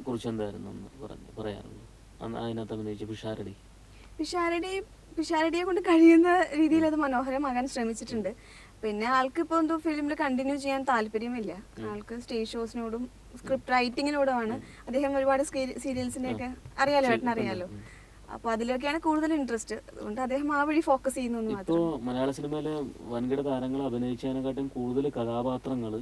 കുറിച്ച് എന്തായിരുന്നു പറയാറുള്ളൂ? അതിനകത്ത് അഭിനയിച്ച പിഷാരടി പിഷാരടിയെ കൊണ്ട് കഴിയുന്ന രീതിയിൽ അത് മനോഹരമാകാൻ ശ്രമിച്ചിട്ടുണ്ട്. പിന്നെ ആൾക്ക് ഇപ്പോൾ എന്തോ ഫിലിമിൽ കണ്ടിന്യൂ ചെയ്യാൻ താല്പര്യമില്ല. ആൾക്ക് സ്റ്റേജ് ഷോസിനോടും സ്ക്രിപ്റ്റ് റൈറ്റിങ്ങിനോടുമാണ്. അദ്ദേഹം ഒരുപാട് സീരിയൽസിന്റെ ഒക്കെ അറിയാലോ, ഏട്ടനറിയാലോ. അപ്പൊ അതിലൊക്കെയാണ് കൂടുതൽ ഇൻട്രസ്റ്റ്. അതുകൊണ്ട് അദ്ദേഹം ആ വഴി ഫോക്കസ് ചെയ്യുന്നു. ഇപ്പോ മലയാള സിനിമയിലെ വൻകിട താരങ്ങൾ അഭിനയിച്ചതിനെക്കാട്ടും കൂടുതൽ കഥാപാത്രങ്ങൾ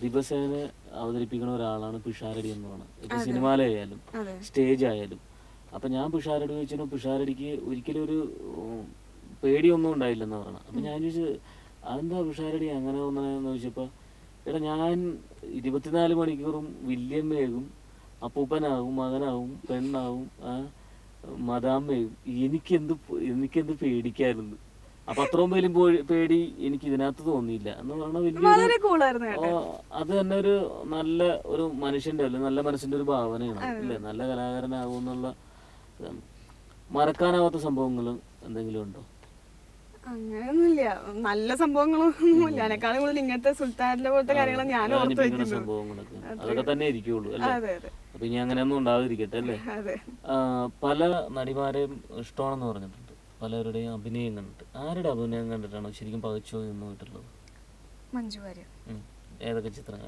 ദിവസേന അവതരിപ്പിക്കുന്ന ഒരാളാണ് പിഷാരടി എന്ന് പറയുന്നത്. ഇപ്പൊ സിനിമയിലായാലും സ്റ്റേജ് ആയാലും. അപ്പൊ ഞാൻ പിഷാരടി ചോദിച്ചാൽ പിഷാരടിക്ക് ഒരിക്കലും ഒരു പേടിയൊന്നും ഉണ്ടായില്ലെന്ന് പറയണം. അപ്പൊ ഞാൻ ചോദിച്ചു, അതെന്താ പിഷാരടി അങ്ങനെ ഒന്നെന്ന് ചോദിച്ചപ്പോ, എടാ ഞാൻ 24 മണിക്കൂറും വില്യമ്മയാകും, അപ്പൂപ്പനാകും, മകനാകും, പെണ്ണാകും, മദാമ്മയും, എനിക്കെന്ത് പേടിക്കായിരുന്നു. അപ്പൊ അത്രയും പേരും പേടി എനിക്ക് ഇതിനകത്ത് തോന്നിയില്ല എന്ന് പറഞ്ഞാൽ വലിയ അത് തന്നെ ഒരു നല്ല ഒരു മനുഷ്യന്റെ അല്ലെ നല്ല മനസ്സിന്റെ ഒരു ഭാവനയാണ് അല്ലേ? നല്ല കലാകാരനാകും എന്നുള്ള മറക്കാനാവാത്ത സംഭവങ്ങൾ എന്തെങ്കിലും ഉണ്ടോ? അങ്ങനെയൊന്നുമില്ല, നല്ല സംഭവങ്ങളൊന്നുമില്ല. അതിനേക്കാളും കൂടുതൽ ഇങ്ങനത്തെ സുൽത്താനിലെ പോലത്തെ കാര്യങ്ങൾ ഞാൻ ഓർത്ത് വെക്കുന്നത്. സംഭവങ്ങളൊക്കെ അതൊക്കെ തന്നെ ഇരിക്കുള്ളൂ അല്ലേ? അപ്പൊ ഇനി അങ്ങനെയൊന്നും ഉണ്ടാകാതിരിക്കട്ടെ അല്ലേ? പല നടിമാരെയും ഇഷ്ടമാണെന്ന് പറഞ്ഞിട്ടുണ്ട്, പലരുടെയും അഭിനയം കണ്ടിട്ട്. ആരുടെ അഭിനയം കണ്ടിട്ടാണ് ശരിക്കും പകച്ചു നിന്ന് പോയിട്ടുള്ളത്? മഞ്ജു വാര്യർ. ഏതൊക്കെ ചിത്രങ്ങൾ?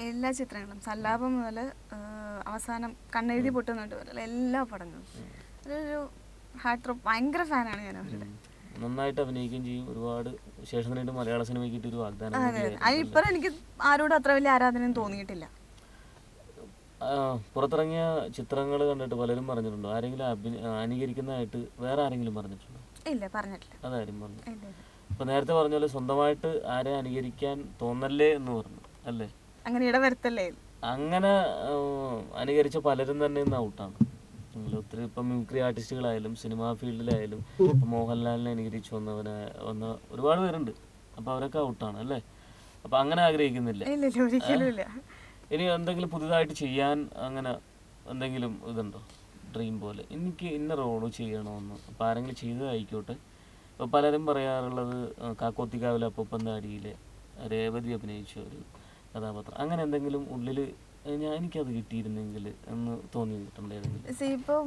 എല്ലാ ചിത്രങ്ങളും, സല്ലാപം മുതൽ അവസാനം കണ്ണെഴുതി പൊട്ടുന്നുണ്ട് വരെ എല്ലാ പടങ്ങളും ഒരു ഹാർട്ട് ത്രോപ്പ്. ഭയങ്കര ഫാനാണ് ഞാൻ അവരുടെ. നന്നായിട്ട് അഭിനയിക്കുകയും ചെയ്യും. ഒരുപാട് ശേഷം മലയാള സിനിമയ്ക്ക് കിട്ടിയൊരു വാഗ്ദാനം. അതിപ്പോ എനിക്ക് ആരോടും അത്ര വലിയ ആരാധനയും തോന്നിയിട്ടില്ല. പുറത്തിറങ്ങിയ ചിത്രങ്ങൾ കണ്ടിട്ട് പലരും പറഞ്ഞിട്ടുണ്ടോ? ആരെങ്കിലും അനുകരിക്കുന്നതായിട്ട് വേറെ ആരെങ്കിലും പറഞ്ഞിട്ടുണ്ടോ? ഇല്ല, പറഞ്ഞിട്ടില്ല. അതാരും പറഞ്ഞു. ഇപ്പൊ നേരത്തെ പറഞ്ഞ പോലെ സ്വന്തമായിട്ട് ആരെ അനുകരിക്കാൻ തോന്നല്ലേ എന്ന് പറഞ്ഞു അല്ലേ? അങ്ങനെ ഇടവരുത്തല്ലേ? അങ്ങനെ അനുകരിച്ച പലരും തന്നെ ഇന്ന് ഔട്ടാണ്. ഒത്തിരി ഇപ്പം മിമിക്രി ആർട്ടിസ്റ്റുകളായാലും സിനിമാ ഫീൽഡിലായാലും മോഹൻലാലിനെ അനുകരിച്ച് വന്ന ഒരുപാട് പേരുണ്ട്. അപ്പൊ അവരൊക്കെ ഔട്ടാണ് അല്ലേ? അപ്പൊ അങ്ങനെ ആഗ്രഹിക്കുന്നില്ല? ഇനി എന്തെങ്കിലും പുതുതായിട്ട് ചെയ്യാൻ അങ്ങനെ എന്തെങ്കിലും ഇതുണ്ടോ? ഡ്രീം പോലെ എനിക്ക് ഇന്ന റോള് ചെയ്യണമെന്ന്. അപ്പം ആരെങ്കിലും ചെയ്തതായിക്കോട്ടെ. ഇപ്പോൾ പലരും പറയാറുള്ളത് കാക്കോത്തിക്കാവിലെ അപ്പൂപ്പൻ്റെ അടിയിലെ രേവതി അഭിനയിച്ച ഒരു കഥാപാത്രം, അങ്ങനെ എന്തെങ്കിലും ഉള്ളിൽ എനിക്കത് കിട്ടിയിരുന്നെങ്കിൽ എന്ന് തോന്നിയിട്ടുണ്ടായിരുന്നില്ല? ഇപ്പോൾ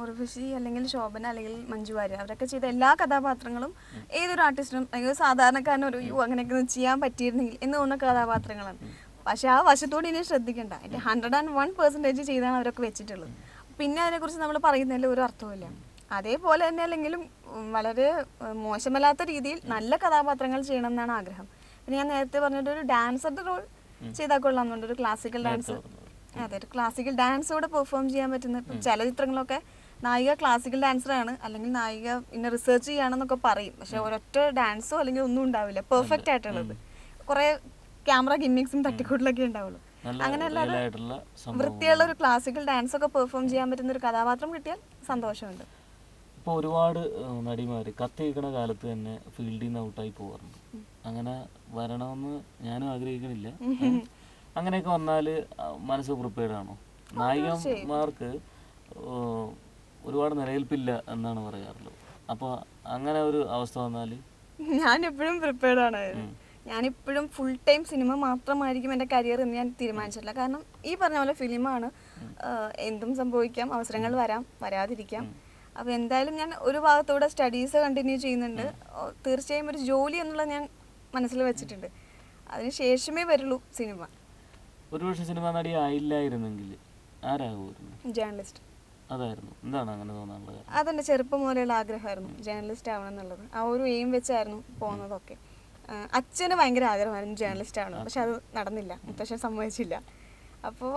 ഉർവശി അല്ലെങ്കിൽ ശോഭന അല്ലെങ്കിൽ മഞ്ജു വാര്യർ അവരൊക്കെ ചെയ്ത എല്ലാ കഥാപാത്രങ്ങളും ഏതൊരു ആർട്ടിസ്റ്റിനും അല്ലെങ്കിൽ സാധാരണക്കാരനൊരു അങ്ങനെയൊക്കെ ചെയ്യാൻ പറ്റിയിരുന്നെങ്കിൽ എന്ന് തോന്നുന്ന കഥാപാത്രങ്ങളാണ്. പക്ഷെ ആ വശത്തോട് ഇനി ശ്രദ്ധിക്കണ്ട. അതിൻ്റെ 101% ചെയ്താണ് അവരൊക്കെ വെച്ചിട്ടുള്ളത്. പിന്നെ അതിനെക്കുറിച്ച് നമ്മൾ പറയുന്നതിൽ ഒരു അർത്ഥവുമില്ല. അതേപോലെ തന്നെ അല്ലെങ്കിലും വളരെ മോശമല്ലാത്ത രീതിയിൽ നല്ല കഥാപാത്രങ്ങൾ ചെയ്യണം എന്നാണ് ആഗ്രഹം. പിന്നെ ഞാൻ നേരത്തെ പറഞ്ഞിട്ട് ഒരു ഡാൻസറുടെ റോൾ ചെയ്താൽ കൊള്ളാമെന്നുണ്ട്. ഒരു ക്ലാസിക്കൽ ഡാൻസ്. അതെ, ഒരു ക്ലാസിക്കൽ ഡാൻസോടെ പെർഫോം ചെയ്യാൻ പറ്റുന്ന ചില ചിത്രങ്ങളൊക്കെ നായിക ക്ലാസിക്കൽ ഡാൻസറാണ് അല്ലെങ്കിൽ നായിക പിന്നെ റിസർച്ച് ചെയ്യുകയാണെന്നൊക്കെ പറയും. പക്ഷെ ഒരൊറ്റ ഡാൻസോ അല്ലെങ്കിൽ ഒന്നും ഉണ്ടാവില്ല പെർഫെക്റ്റ് ആയിട്ടുള്ളത്. കുറെ ക്യാമറ ഗിമ്മിക്സും തട്ടിക്കൂട്ടിലൊക്കെ ഉണ്ടാവുള്ളൂ. അങ്ങനെ അല്ലാതെ വൃത്തിയുള്ള ഒരു ക്ലാസിക്കൽ ഡാൻസ് ഒക്കെ പെർഫോം ചെയ്യാൻ പറ്റുന്ന ഒരു കഥാപാത്രം കിട്ടിയാൽ സന്തോഷമുണ്ട്. ഇപ്പോൾ ഒരുപാട് നടിമാർ കത്തിയിരിക്കണ കാലത്ത് തന്നെ ഫീൽഡിൽ നിന്ന് ഔട്ടായി പോകാറുണ്ട്. അങ്ങനെ വരണമെന്ന് ഞാനും ആഗ്രഹിക്കണില്ല. അങ്ങനെയൊക്കെ വന്നാൽ മനസ്സ് പ്രിപ്പയർഡ് ആണോ? നായികമാർക്ക് ഒരുപാട് നിലനിൽപ്പില്ല എന്നാണ് പറയാറുള്ളത്. അപ്പോൾ അങ്ങനെ ഒരു അവസ്ഥ വന്നാൽ ഞാൻ എപ്പോഴും പ്രിപ്പയർഡ് ആണ്. ഞാനിപ്പോഴും ഫുൾ ടൈം സിനിമ മാത്രമായിരിക്കും എൻ്റെ കരിയർ എന്ന് ഞാൻ തീരുമാനിച്ചിട്ടില്ല. കാരണം ഈ പറഞ്ഞ പോലെ ഫിലിമാണ്, എന്തും സംഭവിക്കാം, അവസരങ്ങൾ വരാം, വരാതിരിക്കാം. അപ്പോൾ എന്തായാലും ഞാൻ ഒരു ഭാഗത്തൂടെ സ്റ്റഡീസ് കണ്ടിന്യൂ ചെയ്യുന്നുണ്ട്. തീർച്ചയായും ഒരു ജോലി എന്നുള്ളത് ഞാൻ മനസ്സിൽ വെച്ചിട്ടുണ്ട്. അതിന് ശേഷമേ വരുള്ളൂ സിനിമ. ഒരുപക്ഷെ സിനിമ നടി ആയില്ലായിരുന്നെങ്കിൽ ആരാകുമായിരുന്നു? ജേർണലിസ്റ്റ്. അതായിരുന്നു. എന്താണ് അങ്ങനെ തോന്നാനുള്ളത്? അതെൻ്റെ ചെറുപ്പം മുതലുള്ള ആഗ്രഹമായിരുന്നു, ജേർണലിസ്റ്റ് ആവണം എന്നുള്ളത്. ആ ഒരു എയിം വെച്ചായിരുന്നു പോകുന്നതൊക്കെ. അച്ഛന് ഭയങ്കര ആഗ്രഹമായിരുന്നു ജേർണലിസ്റ്റ് ആവണം. പക്ഷെ അത് നടന്നില്ല, മുത്തശ്ശൻ സമ്മതിച്ചില്ല. അപ്പോൾ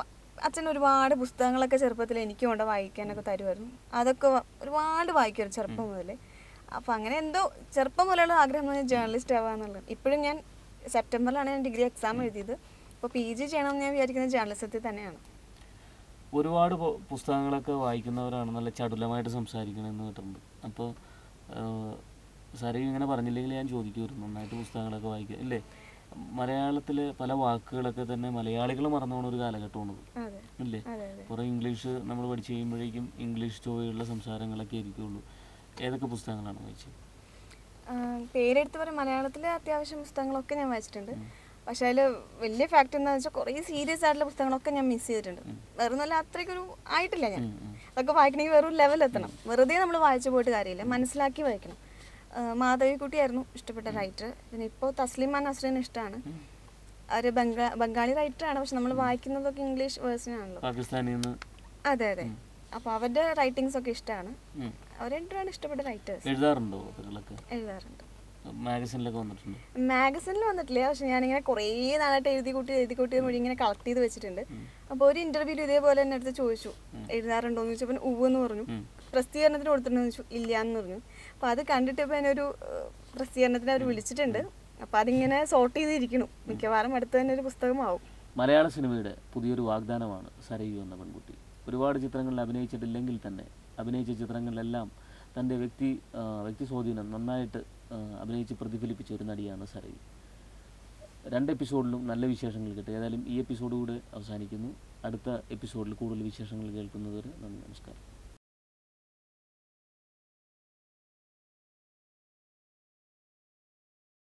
അച്ഛൻ ഒരുപാട് പുസ്തകങ്ങളൊക്കെ ചെറുപ്പത്തിൽ എനിക്ക് കൊണ്ട് വായിക്കാനൊക്കെ തരുമായിരുന്നു. അതൊക്കെ ഒരുപാട് വായിക്കുമായിരുന്നു ചെറുപ്പം മുതൽ. അപ്പോൾ അങ്ങനെ എന്തോ ചെറുപ്പം മുതലുള്ള ആഗ്രഹം എന്ന് പറഞ്ഞാൽ ജേർണലിസ്റ്റ് ആവുക എന്നുള്ളത്. ഇപ്പോഴും ഞാൻ സെപ്റ്റംബറിലാണ് ഞാൻ ഡിഗ്രി എക്സാം എഴുതിയത്. അപ്പോൾ PG ചെയ്യണമെന്ന് ഞാൻ വിചാരിക്കുന്നത് ജേർണലിസത്തിൽ തന്നെയാണ്. ഒരുപാട് പുസ്തകങ്ങളൊക്കെ വായിക്കുന്നവരാണ് നല്ല ചടുലമായിട്ട് സംസാരിക്കണമെന്ന് കേട്ടിട്ടുണ്ട്. അപ്പോൾ സാരയും ഇങ്ങനെ പറഞ്ഞില്ലെങ്കിൽ ഞാൻ ചോദിക്കുമായിരുന്നു, നന്നായിട്ട് പുസ്തകങ്ങളൊക്കെ വായിക്കുക ഇല്ലേ? മലയാളത്തിൽ പല വാക്കുകളൊക്കെ തന്നെ മലയാളികൾ മറന്നു പോകുന്ന ഒരു കാലഘട്ടമാണത് അല്ലേ? കുറേ ഇംഗ്ലീഷ് നമ്മൾ പഠിച്ചു കഴിയുമ്പോഴേക്കും ഇംഗ്ലീഷ് ചോയുള്ള സംസാരങ്ങളൊക്കെ ആയിരിക്കുള്ളൂ. ഏതൊക്കെ പുസ്തകങ്ങളാണ് വായിച്ചത്? പേരെടുത്ത് പറയും, മലയാളത്തിലെ അത്യാവശ്യം പുസ്തകങ്ങളൊക്കെ ഞാൻ വായിച്ചിട്ടുണ്ട്. പക്ഷെ അതിൽ വലിയ ഫാക്ട് എന്താണെന്ന് വെച്ചാൽ കുറേ സീരിയസ് ആയിട്ടുള്ള പുസ്തകങ്ങളൊക്കെ ഞാൻ മിസ് ചെയ്തിട്ടുണ്ട്. വേറെ നല്ല അത്രയ്ക്കൊരു ആയിട്ടില്ല ഞാൻ. അതൊക്കെ വായിക്കണമെങ്കിൽ വേറൊരു ലെവലെത്തണം. വെറുതെ നമ്മൾ വായിച്ചു പോയിട്ട് കാര്യമില്ല, മനസ്സിലാക്കി വായിക്കണം. മാധവിക്കുട്ടിയായിരുന്നു ഇഷ്ടപ്പെട്ട റൈറ്റർ. പിന്നെ ഇപ്പോൾ തസ്ലിമ നസ്രീൻ ഇഷ്ടമാണ്. അവർ ബംഗാളി റൈറ്ററാണ്, പക്ഷെ നമ്മൾ വായിക്കുന്നതൊക്കെ ഇംഗ്ലീഷ് വേഴ്സനാണല്ലോ. അതെ അതെ. അപ്പോൾ അവരുടെ റൈറ്റിങ്സ് ഒക്കെ ഇഷ്ടമാണ്. അവർ രണ്ടുപേരാണ് ഇഷ്ടപ്പെട്ട റൈറ്റേഴ്സ്. എഴുതാറുണ്ട്. മാഗസിനിൽ വന്നിട്ടില്ല, പക്ഷെ ഞാനിങ്ങനെ കുറേ നാളായിട്ട് എഴുതി കൂട്ടി മൊഴി ഇങ്ങനെ കളക്ട് ചെയ്ത് വെച്ചിട്ടുണ്ട്. അപ്പോൾ ഒരു ഇന്റർവ്യൂവിൽ ഇതേപോലെ തന്നെ അടുത്ത് ചോദിച്ചു എഴുതാറുണ്ടോ എന്ന് ചോദിച്ചപ്പോൾ ഉവ്വെന്ന് പറഞ്ഞു. പ്രസിദ്ധീകരണത്തിന് കൊടുത്തിട്ടുണ്ടെന്ന് ചോദിച്ചു, ഇല്ല എന്ന് പറഞ്ഞു. അപ്പോൾ അത് കണ്ടിട്ട് ഇപ്പോൾ എന്നൊരു പ്രസിദ്ധീകരണത്തിന് അവർ വിളിച്ചിട്ടുണ്ട്. അപ്പോൾ അതിങ്ങനെ സോർട്ട് ചെയ്തിരിക്കണം. മിക്കവാറും അടുത്ത് തന്നെ ഒരു പുസ്തകമാവും. മലയാള സിനിമയുടെ പുതിയൊരു വാഗ്ദാനമാണ് സരയു എന്ന പെൺകുട്ടി. ഒരുപാട് ചിത്രങ്ങളിൽ അഭിനയിച്ചിട്ടില്ലെങ്കിൽ തന്നെ അഭിനയിച്ച ചിത്രങ്ങളിലെല്ലാം തൻ്റെ വ്യക്തി സ്വാധീനം നന്നായിട്ട് അഭിനയിച്ച് പ്രതിഫലിപ്പിച്ച ഒരു നടിയാണ് സരയു. 2 എപ്പിസോഡിലും നല്ല വിശേഷങ്ങൾ കിട്ടി. ഏതായാലും ഈ എപ്പിസോഡ് കൂടെ അവസാനിക്കുന്നു. അടുത്ത എപ്പിസോഡിൽ കൂടുതൽ വിശേഷങ്ങൾ കേൾക്കുന്നതുവരെ നന്ദി, നമസ്കാരം.